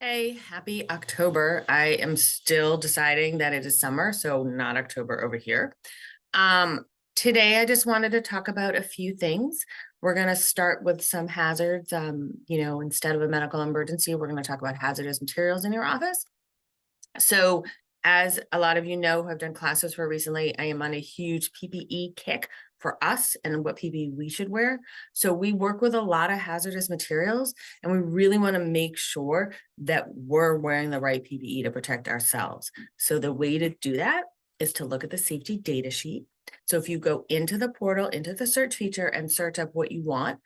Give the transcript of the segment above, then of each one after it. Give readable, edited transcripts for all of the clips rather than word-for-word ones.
Hey, happy October. I am still deciding that it is summer, so not October over here. Um, Today I just wanted to talk about a few things. We're going to start with some hazards. Instead of a medical emergency, we're going to talk about hazardous materials in your office. So, as a lot of you know who have done classes for recently, I am on a huge PPE kick for us and what PPE we should wear. So, we work with a lot of hazardous materials, and we really want to make sure that we're wearing the right PPE to protect ourselves. So, the way to do that is to look at the safety data sheet. So, if you go into the portal, into the search feature, and search up what you want,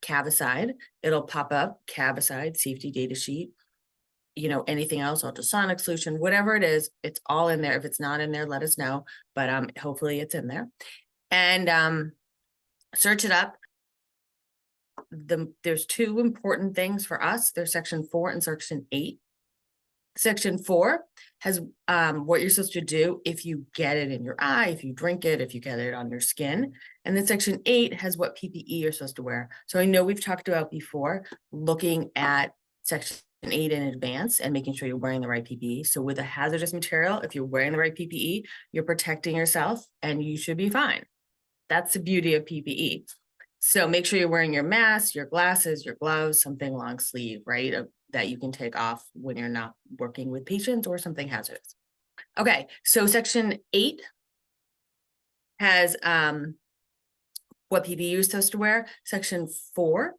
CAVicide, it'll pop up CAVicide safety data sheet. Anything else, ultrasonic solution, whatever it is, it's all in there. If it's not in there, let us know, but hopefully it's in there. And search it up. There's two important things for us. There's section 4 and section 8. Section 4 has what you're supposed to do if you get it in your eye, if you drink it, if you get it on your skin. And then section 8 has what PPE you're supposed to wear. So I know we've talked about before looking at section 8 in advance and making sure you're wearing the right PPE. So with a hazardous material, if you're wearing the right PPE, you're protecting yourself and you should be fine. That's the beauty of PPE. So make sure you're wearing your mask, your glasses, your gloves, something long sleeve, right? That you can take off when you're not working with patients or something hazardous. Okay, so section 8 has what PPE you're supposed to wear. Section 4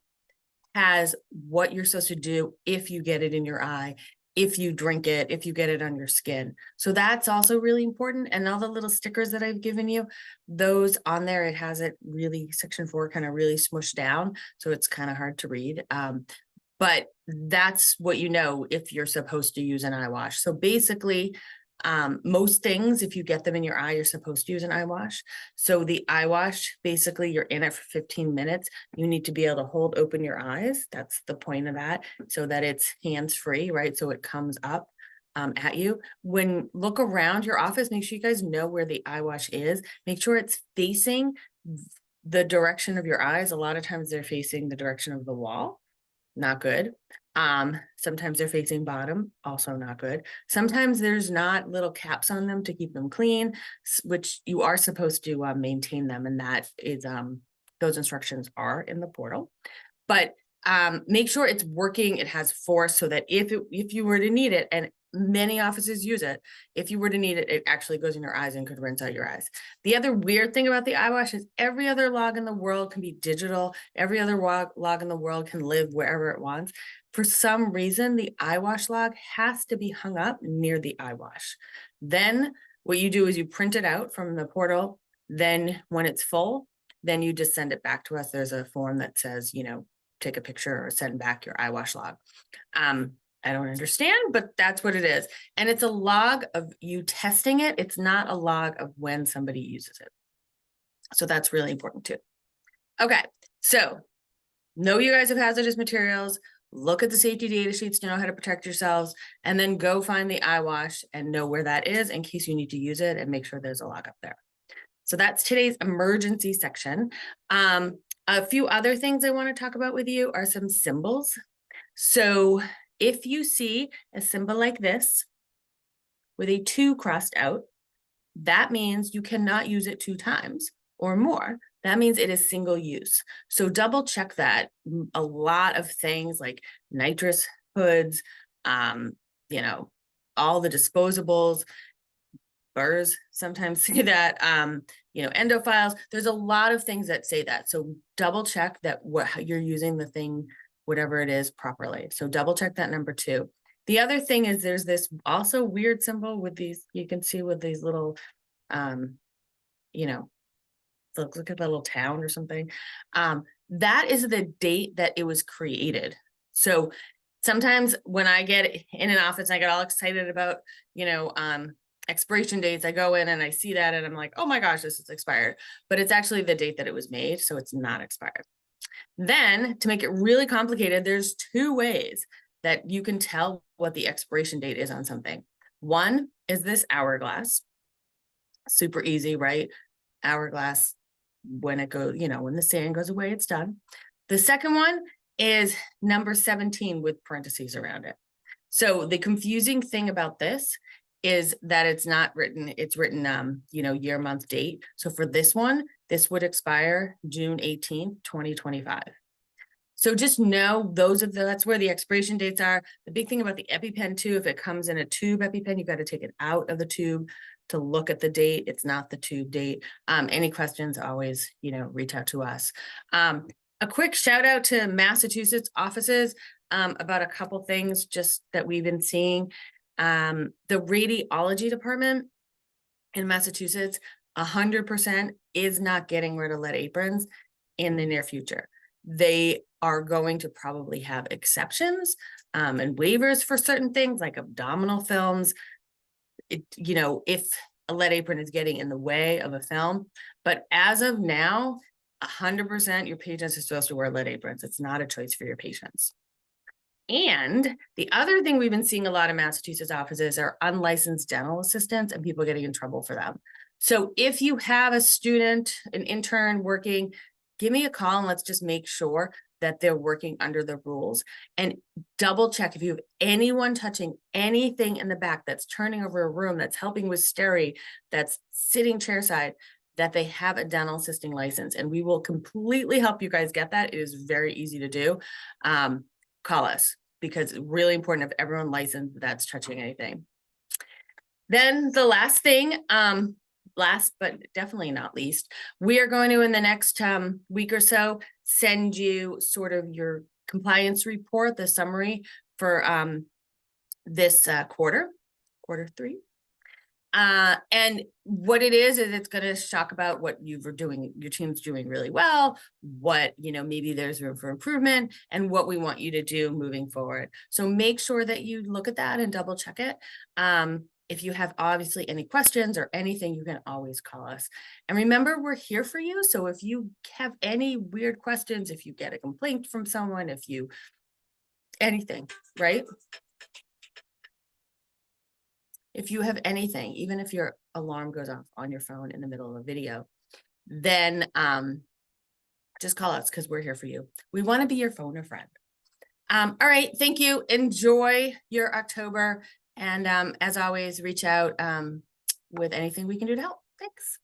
has what you're supposed to do if you get it in your eye, if you drink it, if you get it on your skin. So that's also really important. And all the little stickers that I've given you, those on there, it has it really, section 4 kind of really smushed down. So it's kind of hard to read. But that's what you know if you're supposed to use an eye wash. So basically, most things, if you get them in your eye, you're supposed to use an eye wash. So the eye wash, basically you're in it for 15 minutes. You need to be able to hold open your eyes. That's the point of that, so that it's hands-free, right? So it comes up at you. When look around your office, make sure you guys know where the eye wash is. Make sure it's facing the direction of your eyes. A lot of times they're facing the direction of the wall. Not good. Sometimes they're facing bottom, also not good. Sometimes there's not little caps on them to keep them clean, which you are supposed to maintain them, and that is those instructions are in the portal. But make sure it's working, it has force, so that if you were to need it, and many offices use it, if you were to need it, it actually goes in your eyes and could rinse out your eyes. The other weird thing about the eye wash is every other log in the world can be digital. Every other log in the world can live wherever it wants. For some reason, the eye wash log has to be hung up near the eye wash. Then what you do is you print it out from the portal. Then when it's full, then you just send it back to us. There's a form that says, take a picture or send back your eye wash log. I don't understand, but that's what it is. And it's a log of you testing it. It's not a log of when somebody uses it. So that's really important too. Okay, so know you guys have hazardous materials, look at the safety data sheets to know how to protect yourselves, and then go find the eye wash and know where that is in case you need to use it, and make sure there's a log up there. So that's today's emergency section. A few other things I want to talk about with you are some symbols. So if you see a symbol like this with a 2 crossed out, that means you cannot use it 2 times or more. That means it is single use. So double check that. A lot of things like nitrous hoods, all the disposables, burrs sometimes say that, endophiles. There's a lot of things that say that. So double check that what you're using the thing, whatever it is, properly. So double check that, number 2. The other thing is there's this also weird symbol with these, you can see with these little, look at the little town or something. That is the date that it was created. So sometimes when I get in an office, I get all excited about, expiration dates. I go in and I see that and I'm like, oh my gosh, this is expired. But it's actually the date that it was made, so it's not expired. Then, to make it really complicated, there's 2 ways that you can tell what the expiration date is on something. One is this hourglass. Super easy, right? Hourglass, when it goes, when the sand goes away, it's done. The second one is number 17 with parentheses around it. So the confusing thing about this is that it's not written, it's written, year, month, date. So for this one, this would expire June 18th, 2025. So just know that's where the expiration dates are. The big thing about the EpiPen too, if it comes in a tube EpiPen, you got to take it out of the tube to look at the date. It's not the tube date. Any questions, always, reach out to us. A quick shout out to Massachusetts offices about a couple things just that we've been seeing. The radiology department in Massachusetts, 100% is not getting rid of lead aprons in the near future. They are going to probably have exceptions and waivers for certain things like abdominal films. If a lead apron is getting in the way of a film, but as of now, 100% your patients are supposed to wear lead aprons. It's not a choice for your patients. And the other thing we've been seeing a lot of Massachusetts offices are unlicensed dental assistants and people getting in trouble for them. So if you have a student, an intern working, give me a call and let's just make sure that they're working under the rules, and double check if you have anyone touching anything in the back that's turning over a room, that's helping with steri, that's sitting chairside, that they have a dental assisting license, and we will completely help you guys get that. It is very easy to do. Call us, because it's really important if everyone licensed that's touching anything. Then the last thing, last but definitely not least, we are going to, in the next week or so, send you sort of your compliance report, the summary for this quarter 3. And what it is it's going to talk about what you were doing, your team's doing really well, what, maybe there's room for improvement, and what we want you to do moving forward. So make sure that you look at that and double check it. If you have obviously any questions or anything, you can always call us. And remember, we're here for you. So if you have any weird questions, if you get a complaint from someone, anything, right? If you have anything, even if your alarm goes off on your phone in the middle of a video, then just call us, because we're here for you. We want to be your phone or friend. All right. Thank you. Enjoy your October. And as always, reach out with anything we can do to help. Thanks.